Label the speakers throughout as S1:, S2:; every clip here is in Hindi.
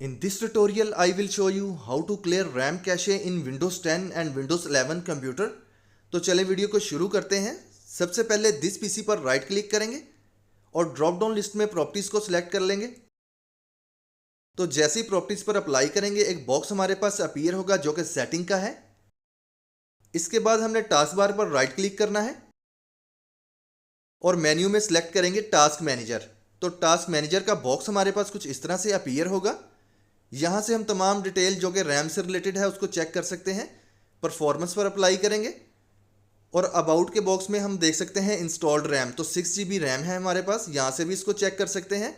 S1: In this tutorial, I will show you how to clear RAM cache in Windows 10 and Windows 11 computer. तो चले वीडियो को शुरू करते हैं। सबसे पहले दिस पीसी पर राइट क्लिक करेंगे और ड्रॉप डाउन लिस्ट में प्रॉपर्टीज को सिलेक्ट कर लेंगे। तो जैसे ही प्रॉपर्टीज पर अप्लाई करेंगे एक बॉक्स हमारे पास अपीयर होगा जो कि सेटिंग का है। इसके बाद हमने टास्क बार पर राइट क्लिक करना है और मेन्यू में सिलेक्ट करेंगे टास्क मैनेजर। तो टास्क मैनेजर का बॉक्स हमारे पास कुछ इस तरह से अपीयर होगा। यहाँ से हम तमाम डिटेल जो कि रैम से रिलेटेड है उसको चेक कर सकते हैं। परफॉर्मेंस पर अप्लाई करेंगे और अबाउट के बॉक्स में हम देख सकते हैं इंस्टॉल्ड रैम, तो 6 GB रैम है हमारे पास, यहाँ से भी इसको चेक कर सकते हैं।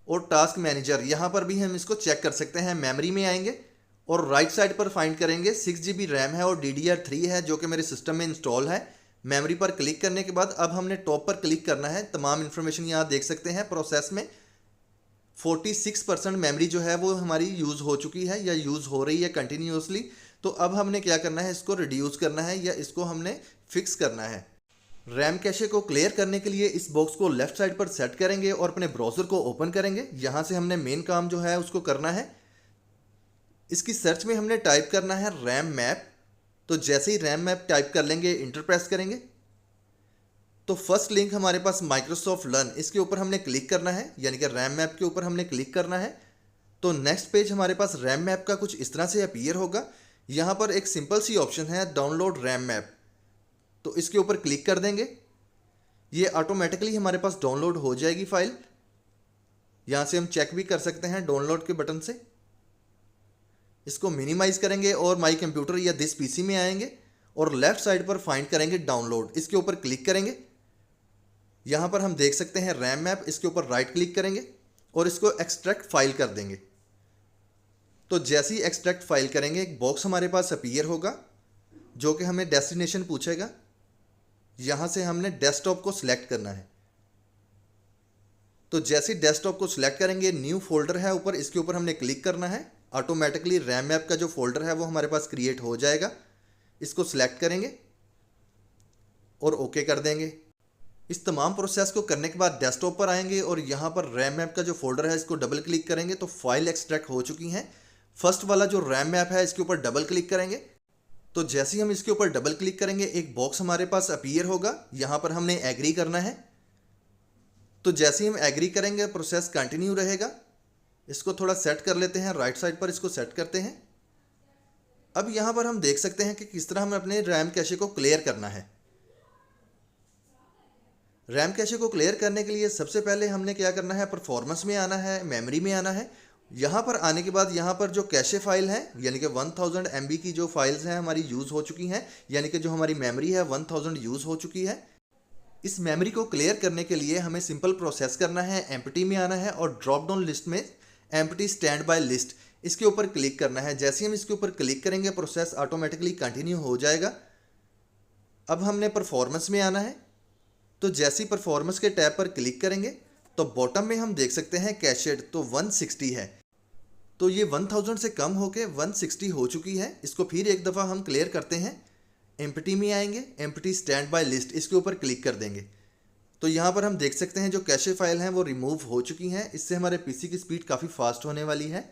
S1: और टास्क मैनेजर यहाँ पर भी हम इसको चेक कर सकते हैं। मेमोरी में आएंगे और राइट साइड पर फाइंड करेंगे 6 GB रैम है और DDR3 है जो कि मेरे सिस्टम में इंस्टॉल है। मेमोरी पर क्लिक करने के बाद अब हमने टॉप पर क्लिक करना है। तमाम इन्फॉर्मेशन यहाँ देख सकते हैं। प्रोसेस में 46% मेमोरी जो है वो हमारी यूज़ हो चुकी है या यूज़ हो रही है कंटिन्यूसली। तो अब हमने क्या करना है, इसको रिड्यूस करना है या इसको हमने फिक्स करना है। रैम कैशे को क्लियर करने के लिए इस बॉक्स को लेफ्ट साइड पर सेट करेंगे और अपने ब्राउज़र को ओपन करेंगे। यहाँ से हमने मेन काम जो है उसको करना है। इसकी सर्च में हमने टाइप करना है रैम मैप। तो जैसे ही रैम मैप टाइप कर लेंगे इंटर प्रेस करेंगे तो फर्स्ट लिंक हमारे पास माइक्रोसॉफ्ट लर्न, इसके ऊपर हमने क्लिक करना है, यानी कि रैम मैप के ऊपर हमने क्लिक करना है। तो नेक्स्ट पेज हमारे पास रैम मैप का कुछ इस तरह से अपीयर होगा। यहाँ पर एक सिंपल सी ऑप्शन है डाउनलोड रैम मैप, तो इसके ऊपर क्लिक कर देंगे। ये ऑटोमेटिकली हमारे पास डाउनलोड हो जाएगी फाइल। यहाँ से हम चेक भी कर सकते हैं डाउनलोड के बटन से। इसको मिनिमाइज करेंगे और माई कंप्यूटर या दिस पीसी में आएंगे और लेफ्ट साइड पर फाइंड करेंगे डाउनलोड, इसके ऊपर क्लिक करेंगे। यहाँ पर हम देख सकते हैं रैम मैप, इसके ऊपर राइट क्लिक करेंगे और इसको एक्सट्रैक्ट फाइल कर देंगे। तो जैसे ही एक्सट्रैक्ट फाइल करेंगे एक बॉक्स हमारे पास अपीयर होगा जो कि हमें डेस्टिनेशन पूछेगा। यहाँ से हमने डेस्कटॉप को सिलेक्ट करना है। तो जैसे ही डेस्कटॉप को सिलेक्ट करेंगे न्यू फोल्डर है ऊपर, इसके ऊपर हमने क्लिक करना है। ऑटोमेटिकली रैम मैप का जो फोल्डर है वो हमारे पास क्रिएट हो जाएगा। इसको सिलेक्ट करेंगे और ओके कर देंगे। इस तमाम प्रोसेस को करने के बाद डेस्कटॉप पर आएंगे और यहाँ पर रैम मैप का जो फोल्डर है इसको डबल क्लिक करेंगे तो फाइल एक्सट्रैक्ट हो चुकी हैं। फर्स्ट वाला जो रैम मैप है इसके ऊपर डबल क्लिक करेंगे। तो जैसे ही हम इसके ऊपर डबल क्लिक करेंगे एक बॉक्स हमारे पास अपीयर होगा। यहाँ पर हमने एग्री करना है। तो जैसे ही हम एग्री करेंगे प्रोसेस कंटिन्यू रहेगा। इसको थोड़ा सेट कर लेते हैं, राइट साइड पर इसको सेट करते हैं। अब यहाँ पर हम देख सकते हैं कि किस तरह हमें अपने रैम कैशे को क्लियर करना है। रैम कैशे को क्लियर करने के लिए सबसे पहले हमने क्या करना है, परफॉर्मेंस में आना है, मेमोरी में आना है। यहाँ पर आने के बाद यहाँ पर जो कैशे फाइल है यानी कि 1000 MB की जो फाइल्स हैं हमारी यूज़ हो चुकी हैं, यानी कि जो हमारी मेमोरी है 1000 यूज़ हो चुकी है। इस मेमोरी को क्लियर करने के लिए हमें सिंपल प्रोसेस करना है, एम्प्टी में आना है और ड्रॉप डाउन लिस्ट में एम्प्टी स्टैंड बाय लिस्ट, इसके ऊपर क्लिक करना है। जैसे ही हम इसके ऊपर क्लिक करेंगे प्रोसेस ऑटोमेटिकली कंटिन्यू हो जाएगा। अब हमने परफॉर्मेंस में आना है। तो जैसे ही परफॉर्मेंस के टैब पर क्लिक करेंगे तो बॉटम में हम देख सकते हैं कैशेड तो 160 है। तो ये 1000 से कम होके 160 हो चुकी है। इसको फिर एक दफ़ा हम क्लियर करते हैं। एम्प्टी में आएंगे, एम्प्टी स्टैंड बाय लिस्ट, इसके ऊपर क्लिक कर देंगे। तो यहाँ पर हम देख सकते हैं जो कैशे फाइल हैं वो रिमूव हो चुकी हैं। इससे हमारे पीसी की स्पीड काफ़ी फास्ट होने वाली है।